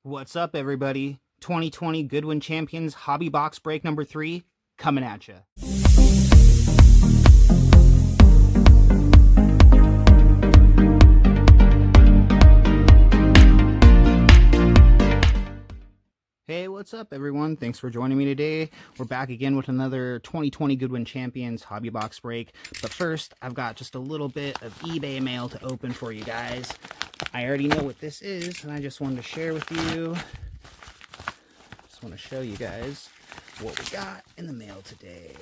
What's up, everybody? 2020 Goodwin Champions Hobby Box Break number 3 coming at you. Hey, what's up, everyone? Thanks for joining me today. We're back again with another 2020 Goodwin Champions Hobby Box Break. But first, I've got just a little bit of eBay mail to open for you guys. I already know what this is, and I just wanted to share with you. Just want to show you guys what we got in the mail today.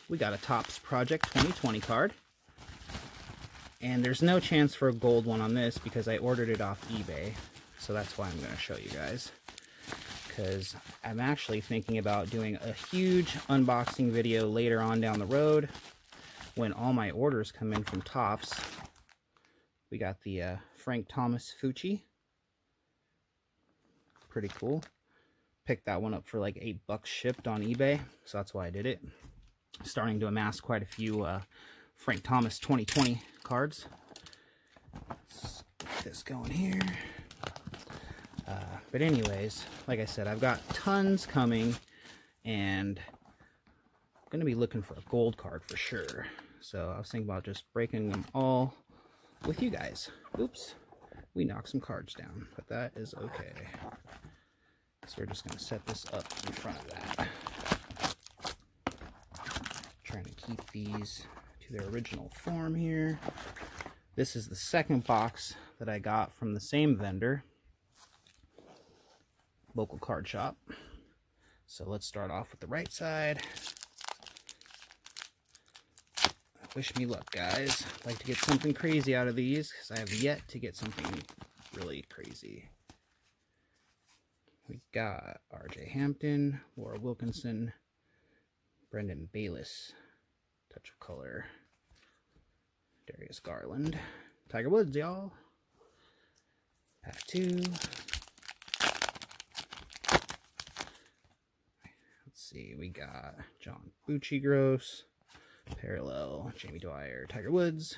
We got a Topps Project 2020 card. And there's no chance for a gold one on this because I ordered it off eBay. So that's why I'm going to show you guys. Because I'm actually thinking about doing a huge unboxing video later on down the road when all my orders come in from Topps. We got the Frank Thomas Fucci. Pretty cool. Picked that one up for like $8 shipped on eBay, so that's why I did it. Starting to amass quite a few Frank Thomas 2020 cards. Let's get this going here. But anyways, like I said, I've got tons coming, and I'm going to be looking for a gold card for sure. So I was thinking about just breaking them all with you guys. Oops, we knocked some cards down, but that is okay. So we're just going to set this up in front of that. Trying to keep these to their original form here. This is the second box that I got from the same vendor. Local card shop. So let's start off with the right side. Wish me luck, guys. I'd like to get something crazy out of these because I have yet to get something really crazy. We got R.J. Hampton, Laura Wilkinson, Brendan Bayless, Touch of Color, Darius Garland, Tiger Woods, y'all. Pack 2. See, we got John Bucci Gross, Parallel, Jamie Dwyer, Tiger Woods,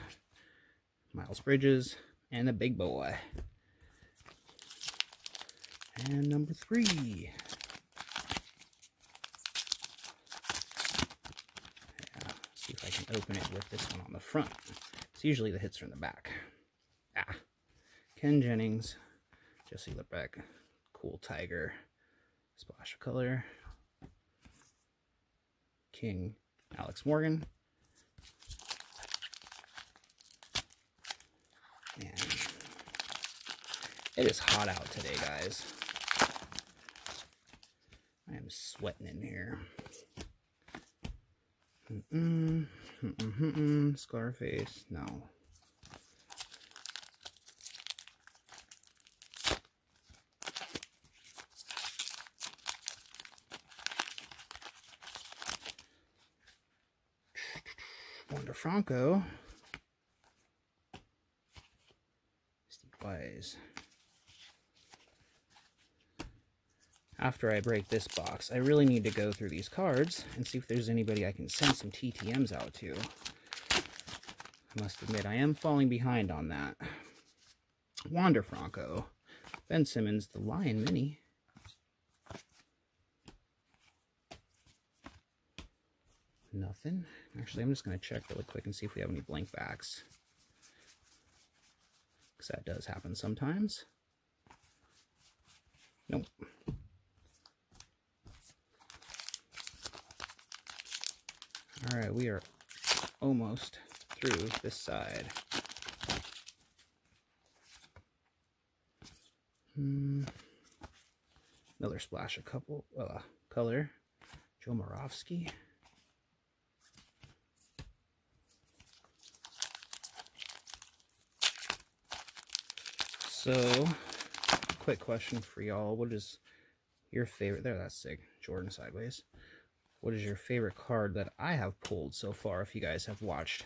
Miles Bridges, and the big boy. And number 3. Yeah, see if I can open it with this one on the front. It's usually the hits are in the back. Ah, Ken Jennings, Jesse Lebeck, Cool Tiger, Splash of Color, King, Alex Morgan, and it is hot out today, guys. I am sweating in here. Scarface, no. Wander Franco, Steve Wise. After I break this box, I really need to go through these cards and see if there's anybody I can send some TTMs out to. I must admit, I am falling behind on that. Wander Franco, Ben Simmons, the Lion Mini. Nothing. Actually, I'm just going to check really quick and see if we have any blank backs. Because that does happen sometimes. Nope. Alright, we are almost through this side. Another Splash of Color. Joe Moravsky. So, quick question for y'all. What is your favorite? There, that's sick. Jordan sideways. What is your favorite card that I have pulled so far, if you guys have watched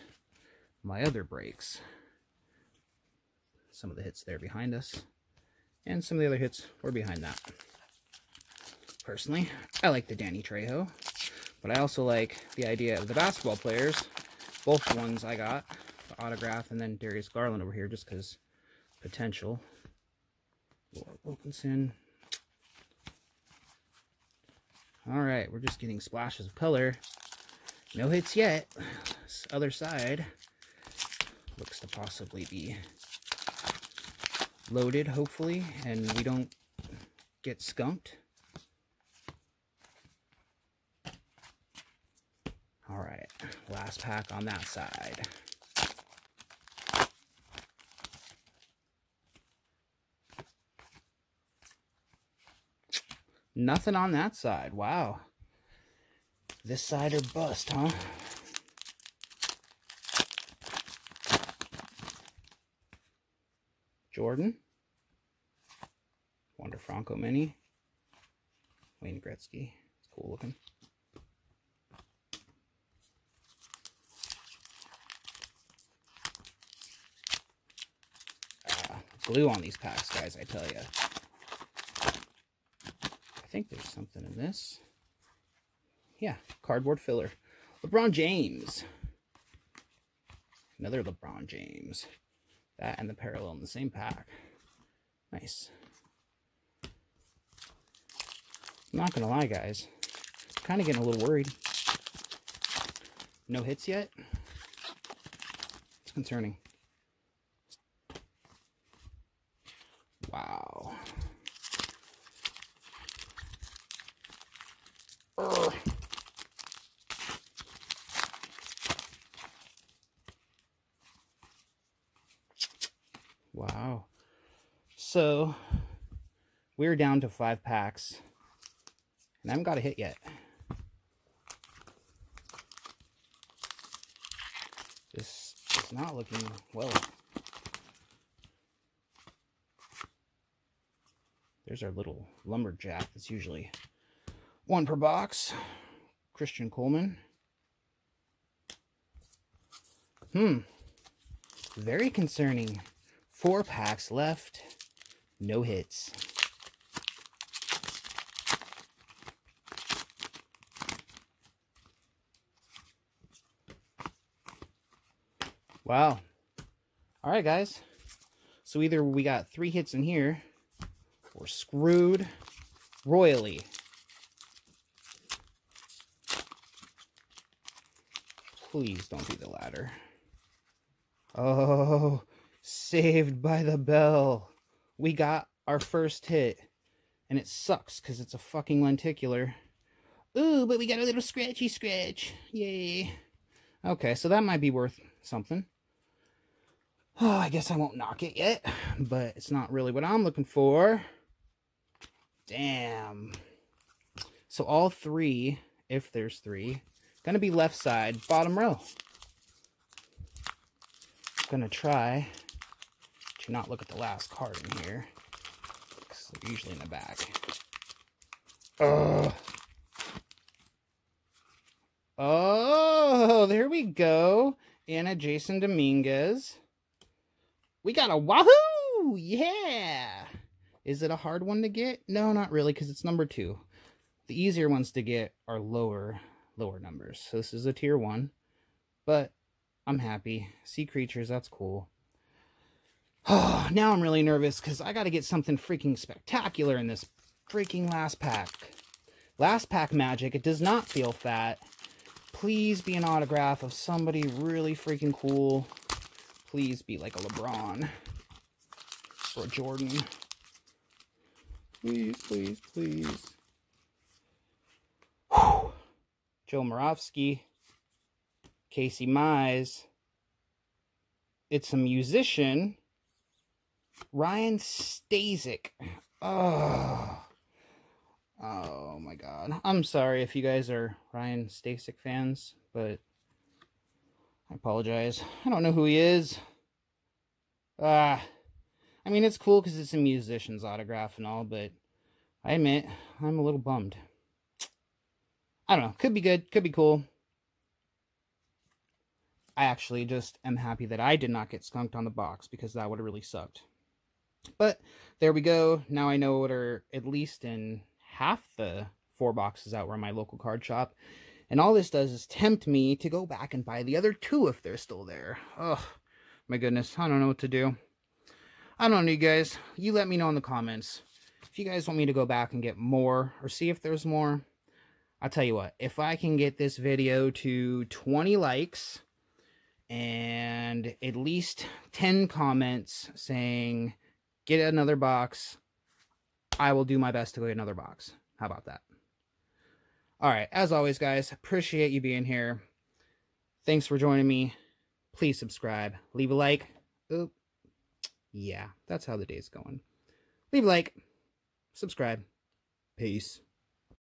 my other breaks? Some of the hits there behind us. And some of the other hits were behind that. Personally, I like the Danny Trejo. But I also like the idea of the basketball players. Both the ones I got. The autograph and then Darius Garland over here, just because potential. Wilkinson. All right, we're just getting splashes of color. No hits yet. This other side looks to possibly be loaded, hopefully, and we don't get skunked. All right, last pack on that side. Nothing on that side. Wow. This side or bust, huh? Jordan. Wander Franco Mini. Wayne Gretzky. It's cool looking. Glue on these packs, guys, I tell you. I think there's something in this. Yeah, cardboard filler. LeBron James. Another LeBron James. That and the parallel in the same pack. Nice. I'm not gonna lie, guys. I'm kind of getting a little worried. No hits yet? It's concerning. Wow. Ugh. Wow. So, we're down to 5 packs. And I haven't got a hit yet. This is not looking well. There's our little lumberjack that's usually 1 per box. Christian Coleman. Very concerning. 4 packs left. No hits. Wow. All right, guys. So either we got 3 hits in here, we're screwed royally. Please don't be the latter. Oh, saved by the bell. We got our first hit. And it sucks because it's a fucking lenticular. Ooh, but we got a little scratchy scratch. Yay. Okay, so that might be worth something. Oh, I guess I won't knock it yet. But it's not really what I'm looking for. Damn. So all 3, if there's 3, gonna be left side, bottom row. Gonna try to not look at the last card in here, because they're usually in the back. Oh, there we go. Anna Jason Dominguez. We got a wahoo! Yeah! Is it a hard one to get? No, not really, because it's number 2. The easier ones to get are lower numbers. So this is a tier 1. But I'm happy. Sea creatures, that's cool. Oh, now I'm really nervous because I got to get something freaking spectacular in this freaking last pack. Last pack magic. It does not feel fat. Please be an autograph of somebody really freaking cool. Please be like a LeBron or a Jordan. Please, please, please. Whew. Joe Moravsky. Casey Mize. It's a musician. Ryan Stasic. Oh my god. I'm sorry if you guys are Ryan Stasic fans, but I apologize. I don't know who he is. I mean, it's cool because it's a musician's autograph and all, but I admit, I'm a little bummed. I don't know. Could be good. Could be cool. I actually just am happy that I did not get skunked on the box, because that would have really sucked. But there we go. Now I know what are at least in half the 4 boxes out were in my local card shop. And all this does is tempt me to go back and buy the other 2 if they're still there. Oh, my goodness. I don't know what to do. I don't know, you guys. You let me know in the comments. If you guys want me to go back and get more or see if there's more, I'll tell you what. If I can get this video to 20 likes and at least 10 comments saying, get another box, I will do my best to go get another box. How about that? All right. As always, guys, appreciate you being here. Thanks for joining me. Please subscribe. Leave a like. Oop. Yeah, that's how the day's going. Leave a like. Subscribe. Peace.